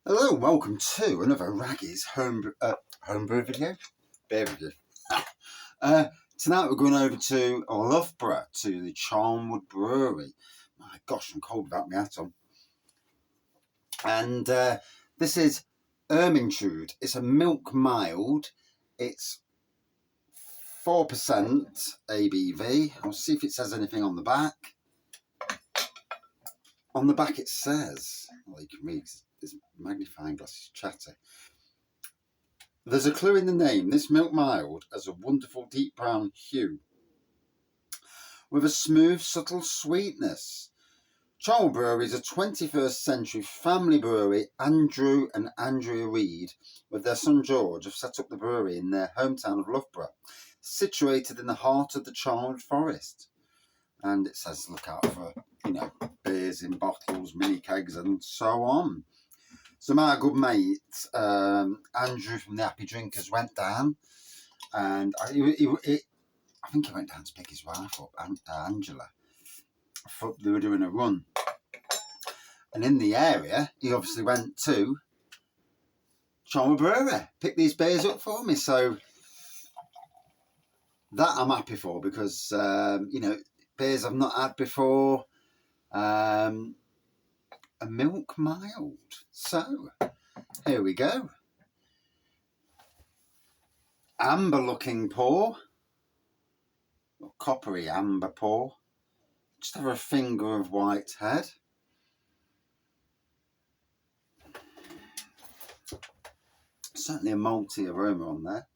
Hello and welcome to another Raggy's homebrew video, beer review. Tonight we're going over to Loughborough, to the Charnwood Brewery. My gosh, I'm cold without my hat on. And this is Ermintrude. It's a milk mild. It's 4% ABV. I'll see if it says anything on the back. On the back it says, well, you can read, this magnifying glass is chatty. There's a clue in the name. This milk mild has a wonderful deep brown hue with a smooth, subtle sweetness. Charnwood Brewery is a 21st century family brewery. Andrew and Andrea Reed, with their son George, have set up the brewery in their hometown of Loughborough, situated in the heart of the Charnwood Forest. And it says look out for, beers in bottles, mini kegs and so on. So my good mate, Andrew from the Happy Drinkers, went down, and I think he went down to pick his wife up, Angela. They were doing a run. And in the area, he obviously went to Charnwood Brewery, picked these beers up for me. So that I'm happy for, because, beers I've not had before. A milk mild. So here we go. Amber looking pour, or coppery amber pour. Just have a finger of white head. Certainly a malty aroma on there.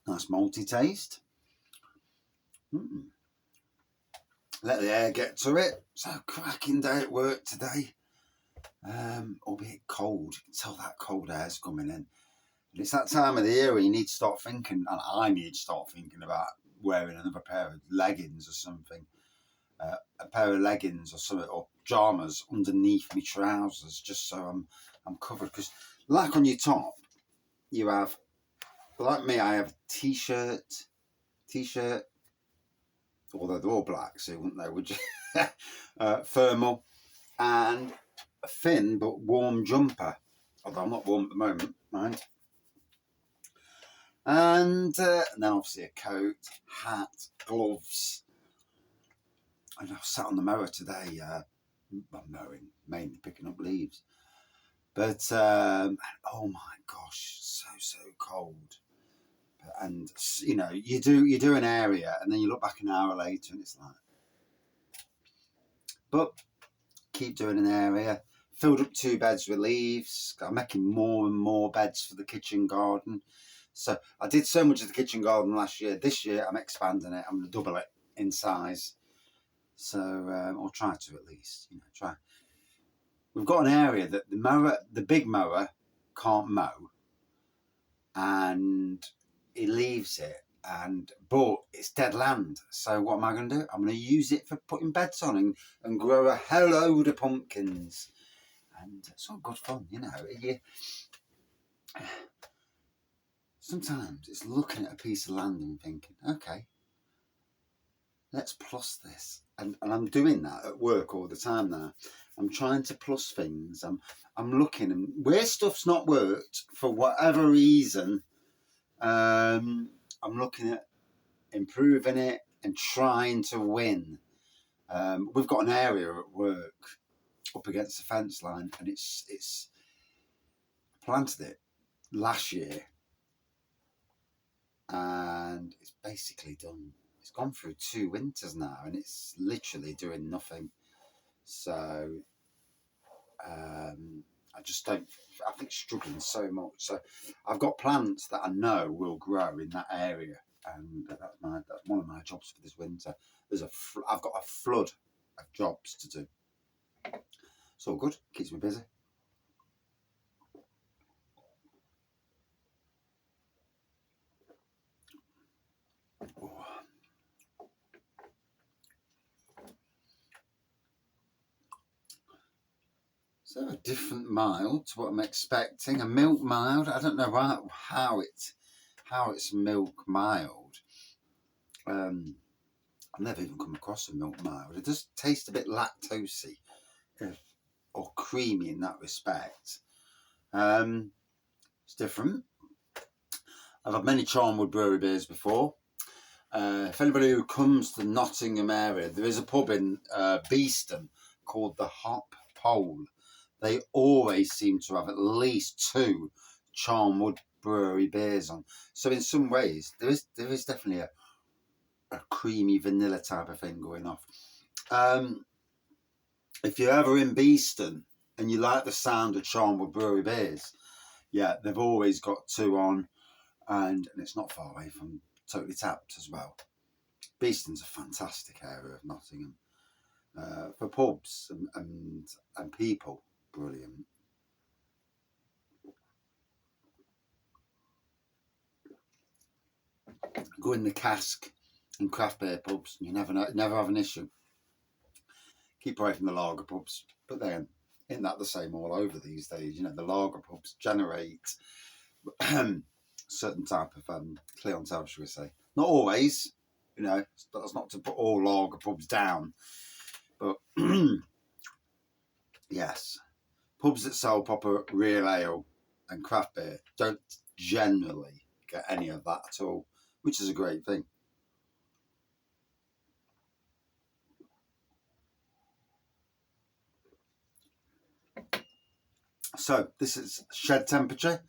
Nice malty taste. Let the air get to it. So cracking day at work today. Albeit cold. You can tell that cold air's coming in. And it's that time of the year where you need to start thinking, and I need to start thinking about wearing another pair of leggings or something. A pair of leggings or something, or pyjamas underneath my trousers, just so I'm covered. Because like on your top, you have, like me, I have t-shirt, although they're all black, so wouldn't they, would you? Thermal, and a thin but warm jumper, although I'm not warm at the moment, mind. And then obviously a coat, hat, gloves. And I sat on the mower today, mowing, mainly picking up leaves. But, oh my gosh, so cold. And, you do an area and then you look back an hour later and it's like, but keep doing an area. Filled up 2 beds with leaves. I'm making more and more beds for the kitchen garden. So I did so much of the kitchen garden last year. This year I'm expanding it. I'm going to double it in size. So, or try to at least, try. We've got an area that the big mower can't mow, and he leaves it, but it's dead land. So what am I going to do? I'm going to use it for putting beds on and grow a hell load of pumpkins. And it's all good fun, Sometimes it's looking at a piece of land and thinking, okay, let's plus this. And I'm doing that at work all the time now. I'm trying to plus things. I'm looking, and where stuff's not worked for whatever reason, I'm looking at improving it and trying to win. We've got an area at work up against the fence line, and it's planted it last year, and it's basically done. It's gone through 2 winters now, and it's literally doing nothing. So I just don't. I think struggling so much. So I've got plants that I know will grow in that area, and that's one of my jobs for this winter. I've got a flood of jobs to do. It's all good. Keeps me busy. Oh. So a different mild to what I'm expecting. A milk mild. I don't know how how it's milk mild. I've never even come across a milk mild. It does taste a bit lactosey or creamy in that respect. It's different. I've had many Charnwood Brewery beers before. If anybody who comes to the Nottingham area, there is a pub in Beeston called the Hop Pole. They always seem to have at least 2 Charnwood Brewery beers on. So in some ways, there is definitely a creamy vanilla type of thing going off. If you're ever in Beeston and you like the sound of Charnwood Brewery beers, yeah, they've always got 2 on, and it's not far away from Totally Tapped as well. Beeston's a fantastic area of Nottingham for pubs and people. Brilliant. Go in the cask in craft beer pubs, you never have an issue. Keep away from the lager pubs, but then isn't that the same all over these days? You know, the lager pubs generate certain type of clientele, shall we say? Not always, you know. That's not to put all lager pubs down, but yes, pubs that sell proper real ale and craft beer don't generally get any of that at all, which is a great thing. So this is shed temperature,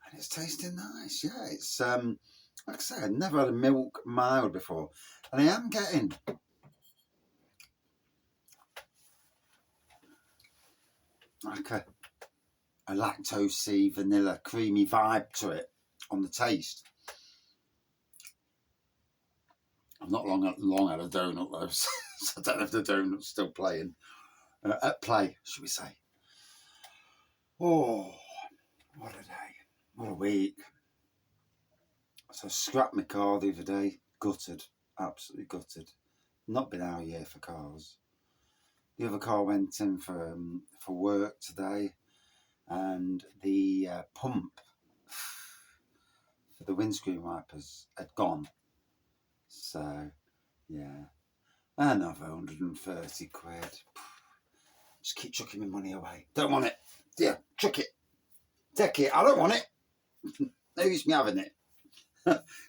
and it's tasting nice. Yeah, it's like I say, I've never had a milk mild before, and I am getting like a lactosey, vanilla, creamy vibe to it on the taste. I've not long had a donut though, so I don't know if the donut's still playing at play, should we say? Oh, what a day! What a week! So I scrapped my car the other day, gutted, absolutely gutted. Not been our year for cars. The other car went in for work today, and the pump for the windscreen wipers had gone. So, yeah, another 130 quid. Just keep chucking my money away. Don't want it. Yeah, chuck it. Take it. I don't want it. No use me having it.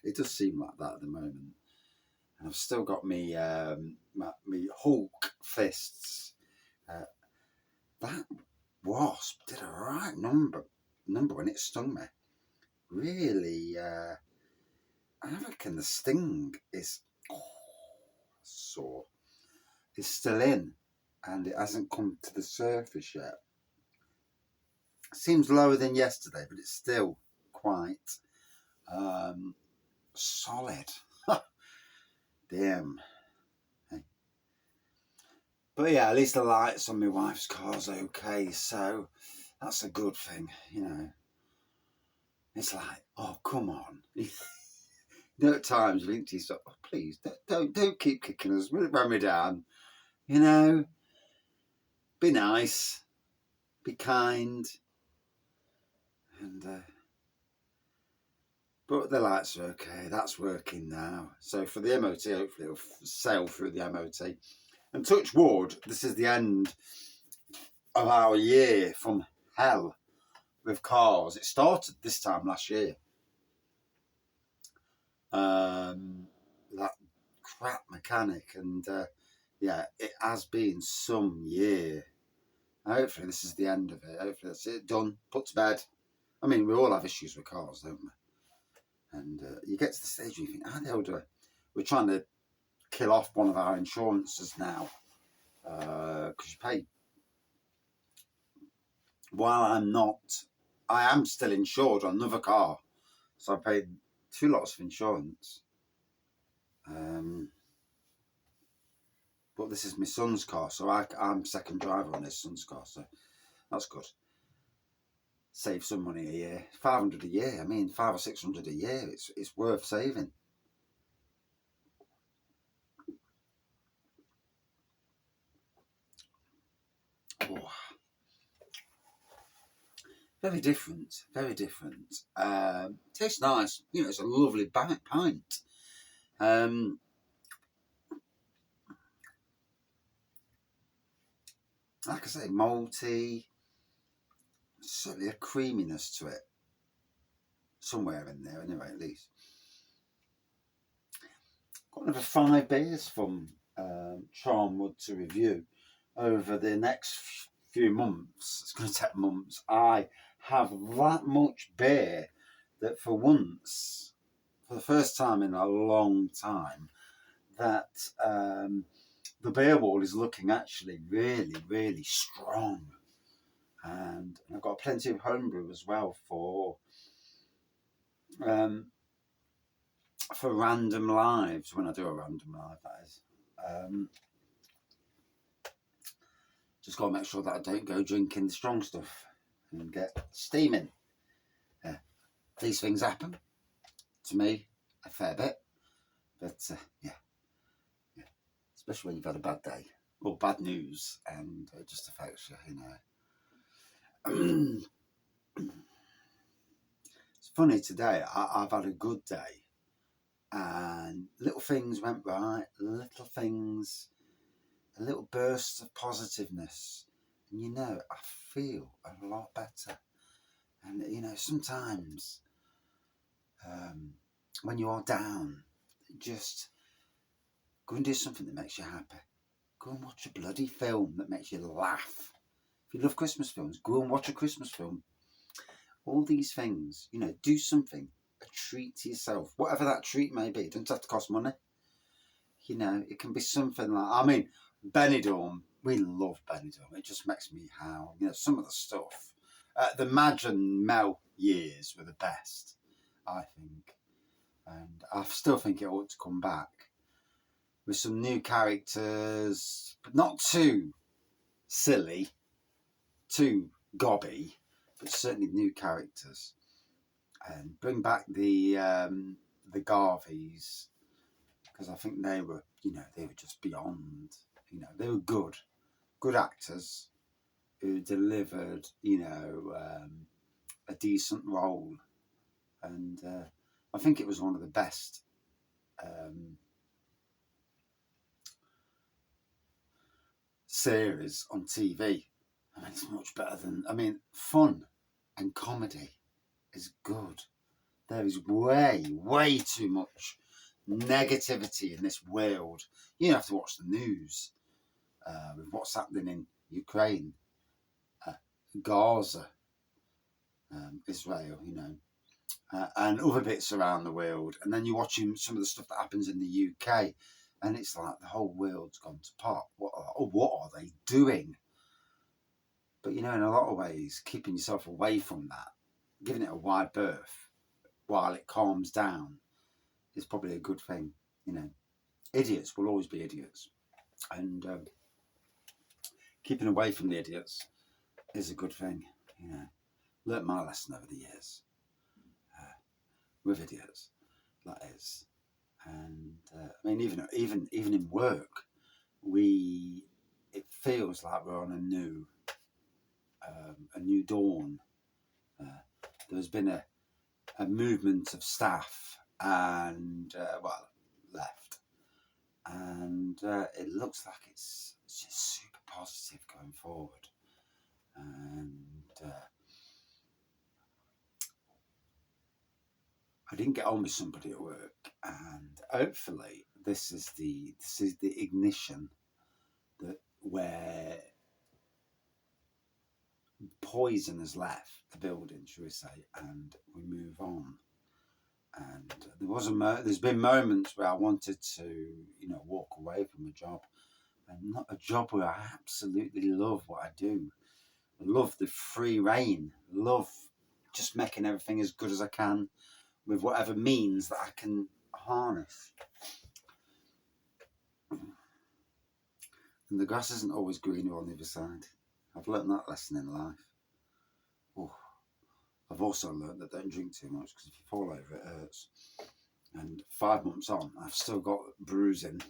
It does seem like that at the moment. And I've still got me Hulk fists. That wasp did a right number when it stung me. Really, I reckon the sting is sore. It's still in, and it hasn't come to the surface yet. Seems lower than yesterday, but it's still quite solid. Damn. Hey. But yeah, at least the lights on my wife's car's okay, so that's a good thing, you know. It's like, oh, come on. You know, at times you think to yourself, oh, please, don't keep kicking us, run me down. You know, be nice, be kind, and but the lights are okay. That's working now. So for the MOT, hopefully it'll sail through the MOT. And touch wood, this is the end of our year from hell with cars. It started this time last year. That crap mechanic, and yeah, it has been some year. Hopefully this is the end of it. Hopefully that's it, done, put to bed. I mean, we all have issues with cars, don't we? And you get to the stage where you think, how the hell do I? We're trying to kill off one of our insurances now because you pay. While I am still insured on another car, so I paid 2 lots of insurance. But this is my son's car, so I'm second driver on his son's car, so that's good. Save some money a year, 500 a year. I mean, 500 or 600 a year. It's worth saving. Oh. Very different, very different. Tastes nice. You know, it's a lovely pint. Like I say, malty, certainly a creaminess to it. Somewhere in there, anyway, at least. Got another 5 beers from Charnwood to review over the next few months. It's going to take months. I have that much beer that for once, for the first time in a long time, that the beer wall is looking actually really, really strong. And I've got plenty of homebrew as well for random lives, when I do a random live, that is. Just got to make sure that I don't go drinking the strong stuff and get steaming. These things happen to me a fair bit, but yeah, especially when you've had a bad day or bad news, and it just affects you, you know. It's funny today. I've had a good day, and little things went right. Little things, a little burst of positiveness, and you know, I feel a lot better. And you know, sometimes when you are down, just go and do something that makes you happy. Go and watch a bloody film that makes you laugh. If you love Christmas films, go and watch a Christmas film. All these things, you know, do something, a treat to yourself, whatever that treat may be. It doesn't have to cost money. You know, it can be something like, I mean, Benidorm, we love Benidorm. It just makes me howl. You know, some of the stuff. The Madge and Mel years were the best, I think. And I still think it ought to come back with some new characters, but not too silly, too gobby, but certainly new characters. And bring back the Garveys, because I think they were, you know, they were just beyond. You know, they were good actors who delivered, you know, a decent role, and I think it was one of the best series on TV. I mean, it's much better than, I mean, fun and comedy is good. There is way too much negativity in this world. You have to watch the news with what's happening in Ukraine, Gaza, Israel, you know, and other bits around the world. And then you're watching some of the stuff that happens in the UK, and it's like the whole world's gone to pot. What are they doing? But, you know, in a lot of ways, keeping yourself away from that, giving it a wide berth while it calms down is probably a good thing. You know, idiots will always be idiots. And keeping away from the idiots is a good thing. You know, learnt my lesson over the years with idiots, that is. And I mean, even in work, it feels like we're on a new dawn. There's been a movement of staff and left, and it looks like it's just super positive going forward. And I didn't get on with somebody at work, and hopefully this is the ignition where poison has left the building, shall we say, and we move on. And there's been moments where I wanted to, you know, walk away from a job, and not a job where I absolutely love what I do. I love the free reign, love just making everything as good as I can with whatever means that I can harness. And the grass isn't always greener on the other side. I've learnt that lesson in life. Oh, I've also learnt that don't drink too much, because if you fall over, it hurts. And 5 months on, I've still got bruising.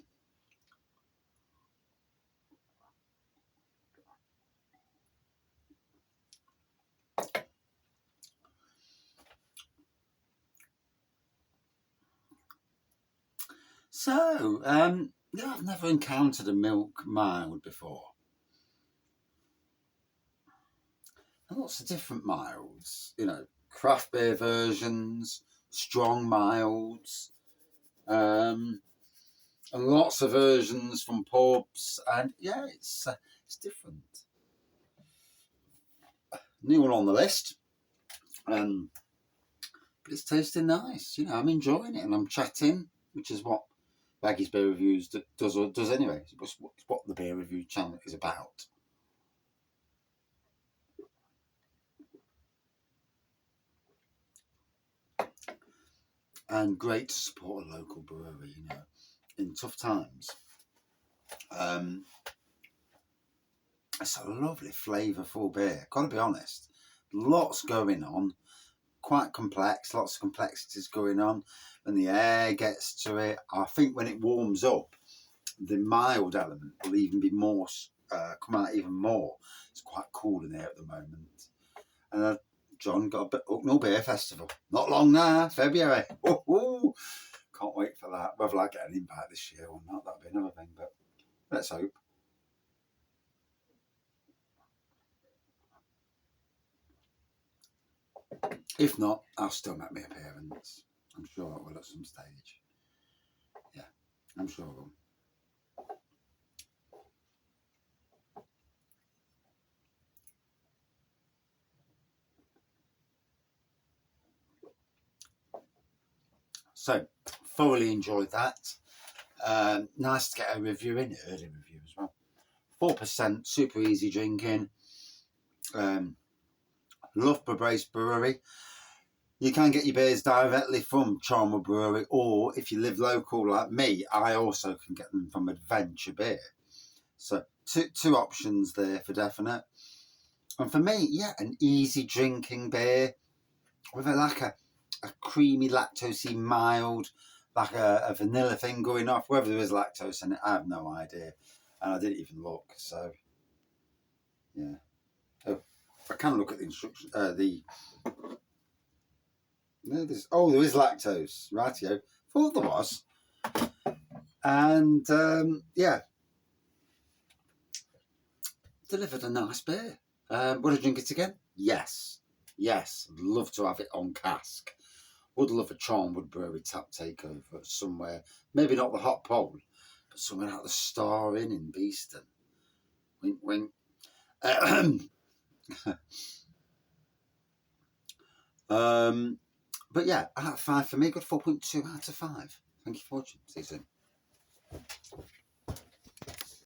So, yeah, I've never encountered a milk mild before. And lots of different milds, you know, craft beer versions, strong milds, and lots of versions from pubs. And yeah, it's different. New one on the list, but it's tasting nice. You know, I'm enjoying it and I'm chatting, which is what Baggy's Beer Reviews does anyway. It's what the beer review channel is about. And great to support a local brewery, you know, in tough times. It's a lovely flavourful beer, gotta be honest. Lots going on, quite complex, lots of complexities going on. When the air gets to it, I think when it warms up, the mild element will even be more, come out even more. It's quite cool in here at the moment. And John got a bit Hucknall Beer Festival. Not long now, February. Ooh, can't wait for that. Whether I get an invite this year or not, that'll be another thing, but let's hope. If not, I'll still make my appearance. I'm sure I will at some stage. Yeah, I'm sure I will. So, thoroughly enjoyed that. Nice to get a review in, early review as well. 4%, super easy drinking. Loughborough Brewery. You can get your beers directly from Charnwood Brewery, or if you live local like me, I also can get them from Adventure Beer. So two options there for definite. And for me, yeah, an easy drinking beer with a creamy lactosey mild, like a vanilla thing going off. Whether there is lactose in it, I have no idea, and I didn't even look. So yeah, oh, I can look at the instructions. No, there is lactose. Rightio. Thought there was. And yeah, delivered a nice beer. Would I drink it again? Yes. Yes. Love to have it on cask. Would love a Charnwood Brewery tap takeover somewhere. Maybe not the Hot Pole, but somewhere like the Star Inn in Beeston. Wink, wink. But yeah, out of 5 for me, good 4.2 out of 5. Thank you for watching. See you soon.